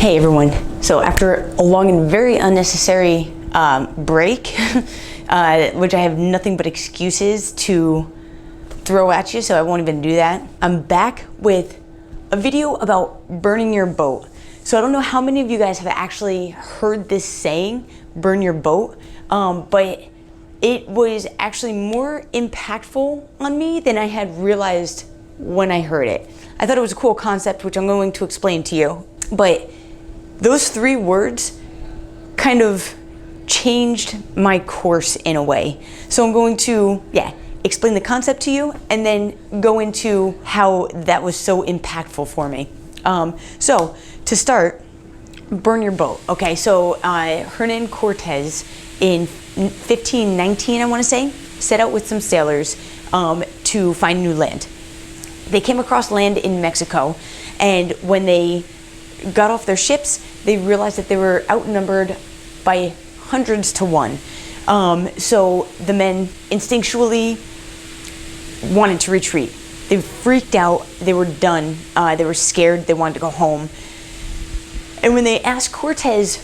Hey everyone, so after a long and very unnecessary break, which I have nothing but excuses to throw at you, so I won't even do that, I'm back with a video about burning your boat. So I don't know how many of you guys have actually heard this saying, burn your boat, but it was actually more impactful on me than I had realized when I heard it. I thought it was a cool concept, which I'm going to explain to you, but those three words kind of changed my course in a way. So I'm going to, explain the concept to you and then go into how that was so impactful for me. So to start, burn your boat. Okay, so Hernan Cortez in 1519, I want to say, set out with some sailors to find new land. They came across land in Mexico, and when they got off their ships, they realized that they were outnumbered by hundreds to one. So the men instinctually wanted to retreat. They freaked out, they were done, they were scared, they wanted to go home. And when they asked Cortez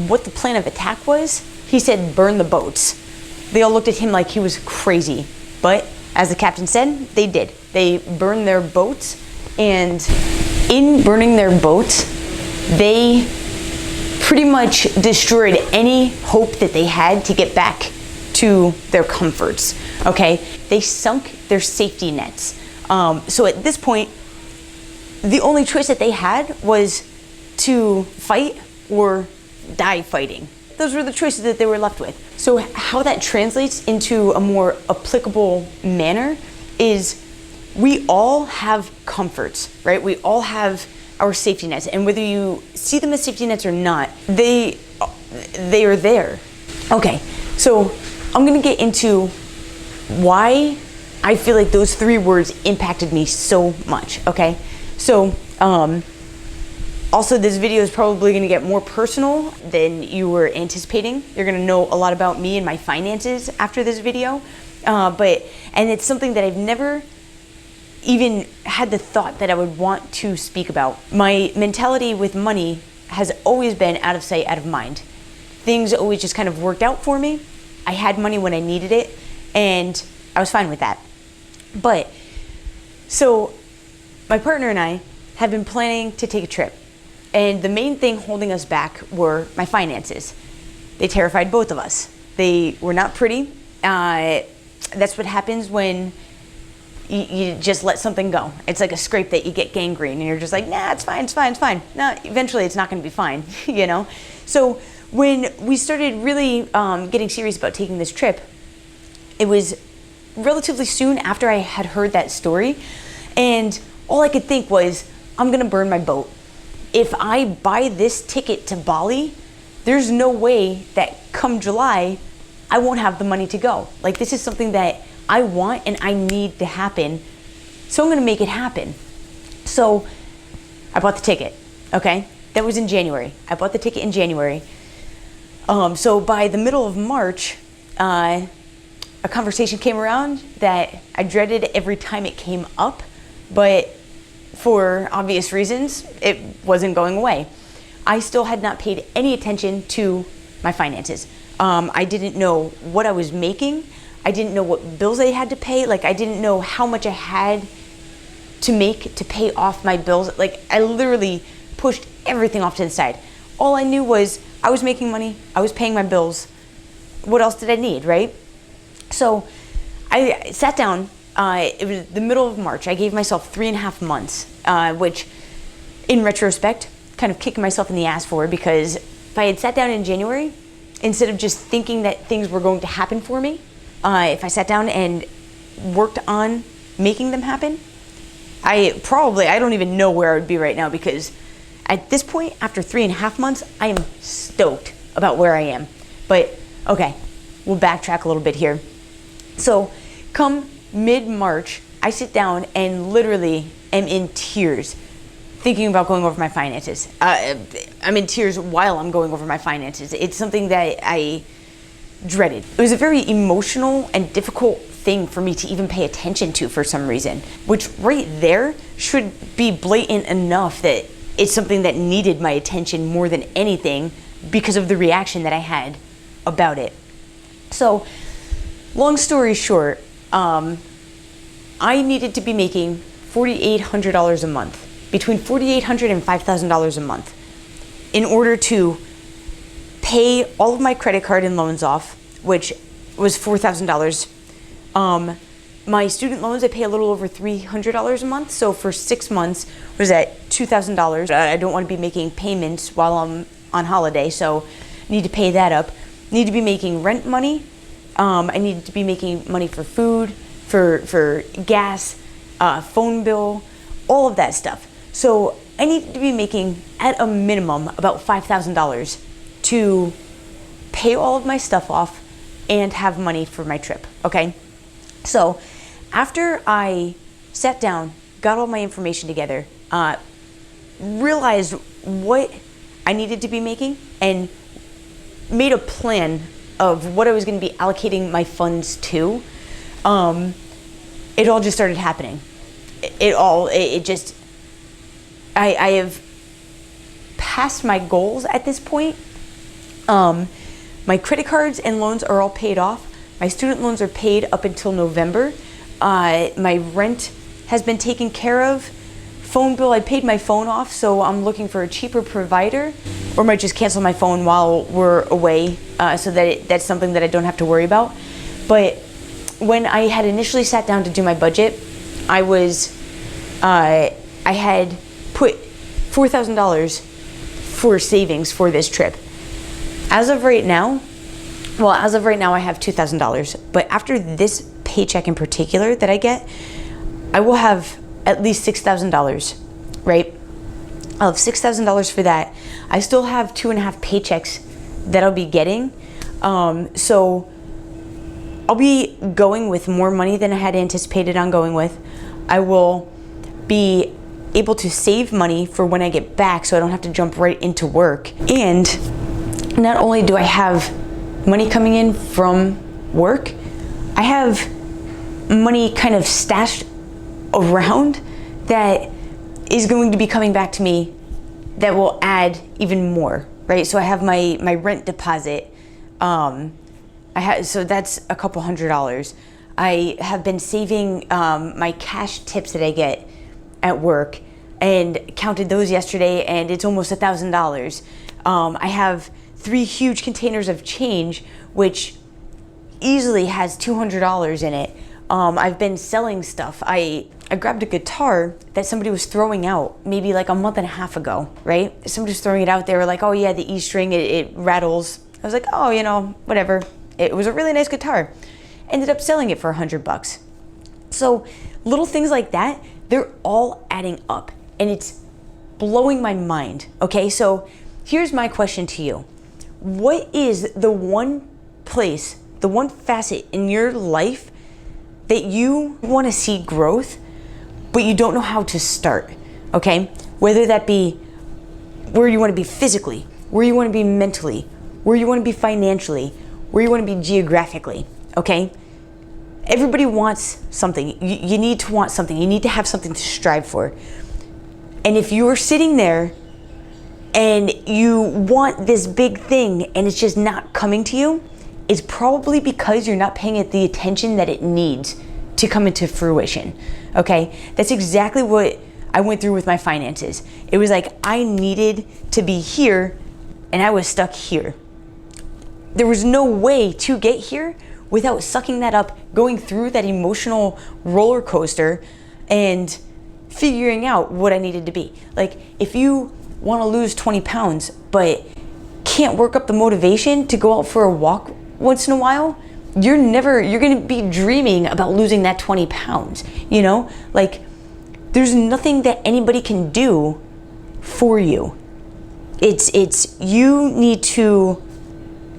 what the plan of attack was, he said, burn the boats. They all looked at him like he was crazy, but as the captain said, they did. They burned their boats, and in burning their boats, they pretty much destroyed any hope that they had to get back to their comforts, okay? They sunk their safety nets. So at this point, the only choice that they had was to fight or die fighting. Those were the choices that they were left with. So how that translates into a more applicable manner is we all have comforts, right? We all have our safety nets, and whether you see them as safety nets or not, they are there. Okay, so I'm gonna get into why I feel like those three words impacted me so much, okay? So, also this video is probably gonna get more personal than you were anticipating. You're gonna know a lot about me and my finances after this video, and it's something that I've never even had the thought that I would want to speak about. My mentality with money has always been out of sight, out of mind. Things always just kind of worked out for me. I had money when I needed it, and I was fine with that. But, so my partner and I have been planning to take a trip, and the main thing holding us back were my finances. They terrified both of us. They were not pretty. That's what happens when you just let something go. It's like a scrape that you get gangrene and you're just like, nah, it's fine, it's fine, it's fine. No, eventually it's not gonna be fine, you know? So when we started really getting serious about taking this trip, it was relatively soon after I had heard that story, and all I could think was, I'm gonna burn my boat. If I buy this ticket to Bali, there's no way that come July, I won't have the money to go. Like, this is something that I want and I need to happen, so I'm gonna make it happen. So I bought the ticket, okay? That was in January. I bought the ticket in January. So by the middle of March, a conversation came around that I dreaded every time it came up, but for obvious reasons, it wasn't going away. I still had not paid any attention to my finances. I didn't know what I was making. I didn't know what bills I had to pay. Like, I didn't know how much I had to make to pay off my bills. Like, I literally pushed everything off to the side. All I knew was I was making money, I was paying my bills. What else did I need, right? So I sat down, it was the middle of March. I gave myself 3.5 months, which in retrospect, kind of kicking myself in the ass for, because if I had sat down in January, instead of just thinking that things were going to happen for me, if I sat down and worked on making them happen, I don't even know where I would be right now, because at this point, after 3.5 months, I am stoked about where I am. But okay, we'll backtrack a little bit here. So come mid-March, I sit down and literally am in tears thinking about going over my finances. I'm in tears while I'm going over my finances. It's something that I dreaded. It was a very emotional and difficult thing for me to even pay attention to for some reason, which right there should be blatant enough that it's something that needed my attention more than anything because of the reaction that I had about it. So, long story short, I needed to be making $4,800 a month, between $4,800 and $5,000 a month, in order to pay all of my credit card and loans off, which was $4,000. My student loans, I pay a little over $300 a month. So for 6 months, was at $2,000. I don't want to be making payments while I'm on holiday, so I need to pay that up. Need to be making rent money. I need to be making money for food, for gas, phone bill, all of that stuff. So I need to be making, at a minimum, about $5,000 to pay all of my stuff off and have money for my trip, okay? So after I sat down, got all my information together, realized what I needed to be making, and made a plan of what I was going to be allocating my funds to, it all just started happening. I have passed my goals at this point. My credit cards and loans are all paid off. My student loans are paid up until November. My rent has been taken care of. Phone bill, I paid my phone off, so I'm looking for a cheaper provider, or might just cancel my phone while we're away, so that that's something that I don't have to worry about. But when I had initially sat down to do my budget, I had put $4,000 for savings for this trip. As of right now, I have $2,000, but after this paycheck in particular that I get, I will have at least $6,000, right? I'll have $6,000 for that. I still have 2.5 paychecks that I'll be getting. So I'll be going with more money than I had anticipated on going with. I will be able to save money for when I get back, so I don't have to jump right into work. And not only do I have money coming in from work, I have money kind of stashed around that is going to be coming back to me that will add even more, right? So I have my rent deposit. So that's a couple $100. I have been saving my cash tips that I get at work and counted those yesterday, and it's almost $1,000. I have 3 huge containers of change, which easily has $200 in it. I've been selling stuff. I grabbed a guitar that somebody was throwing out maybe like a month and a half ago, right? Somebody was throwing it out. They were like, oh yeah, the E string, it rattles. I was like, oh, whatever. It was a really nice guitar. Ended up selling it for $100. So little things like that, they're all adding up, and it's blowing my mind, okay? So here's my question to you. What is the one place, the one facet in your life that you want to see growth, but you don't know how to start, okay? Whether that be where you want to be physically, where you want to be mentally, where you want to be financially, where you want to be geographically, okay? Everybody wants something. You need to want something. You need to have something to strive for. And if you're sitting there and you want this big thing and it's just not coming to you, it's probably because you're not paying it the attention that it needs to come into fruition, okay? That's exactly what I went through with my finances. It was like I needed to be here and I was stuck here. There was no way to get here without sucking that up, going through that emotional roller coaster and figuring out what I needed to be. Like, if you want to lose 20 pounds but can't work up the motivation to go out for a walk once in a while, you're going to be dreaming about losing that 20 pounds, Like, there's nothing that anybody can do for you. It's you need to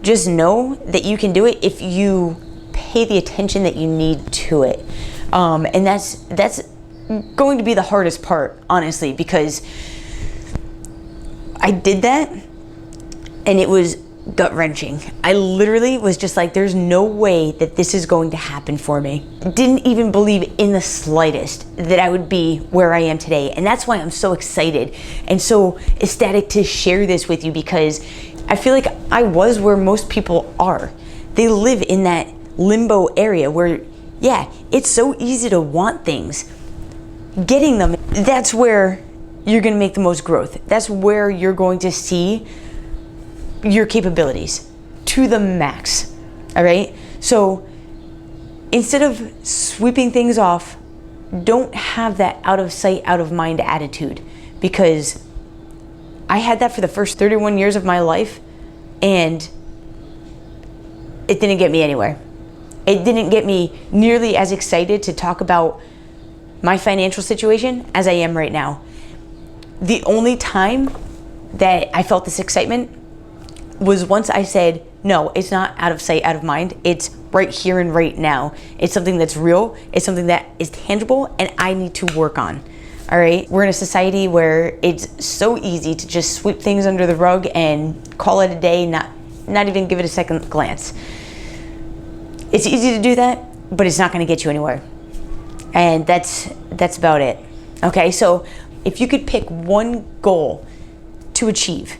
just know that you can do it if you pay the attention that you need to it. And that's going to be the hardest part, honestly, because I did that and it was gut-wrenching. I literally was just like, there's no way that this is going to happen for me. Didn't even believe in the slightest that I would be where I am today. And that's why I'm so excited and so ecstatic to share this with you, because I feel like I was where most people are. They live in that limbo area where, yeah, it's so easy to want things. Getting them, that's where you're gonna make the most growth. That's where you're going to see your capabilities to the max, all right? So instead of sweeping things off, don't have that out of sight, out of mind attitude, because I had that for the first 31 years of my life, and it didn't get me anywhere. It didn't get me nearly as excited to talk about my financial situation as I am right now. The only time that I felt this excitement was once I said, no, it's not out of sight, out of mind. It's right here and right now. It's something that's real. It's something that is tangible and I need to work on. All right. We're in a society where it's so easy to just sweep things under the rug and call it a day, not even give it a second glance. It's easy to do that, but it's not going to get you anywhere. And that's about it. Okay. So if you could pick one goal to achieve,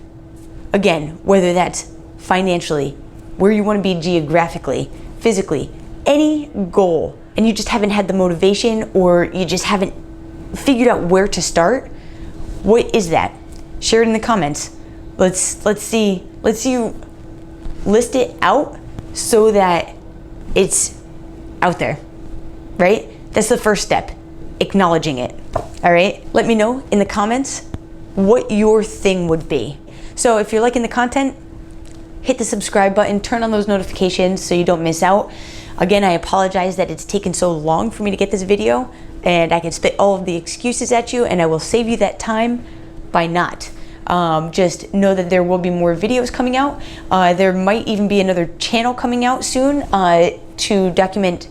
again, whether that's financially, where you want to be geographically, physically, any goal, and you just haven't had the motivation or you just haven't figured out where to start, what is that? Share it in the comments. Let's see you list it out so that it's out there, right? That's the first step, acknowledging it, all right? Let me know in the comments what your thing would be. So if you're liking the content, hit the subscribe button, turn on those notifications so you don't miss out. Again, I apologize that it's taken so long for me to get this video, and I can spit all of the excuses at you, and I will save you that time by not. Just know that there will be more videos coming out. There might even be another channel coming out soon to document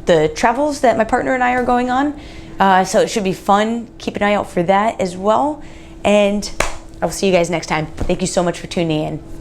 the travels that my partner and I are going on. So it should be fun. Keep an eye out for that as well. And I will see you guys next time. Thank you so much for tuning in.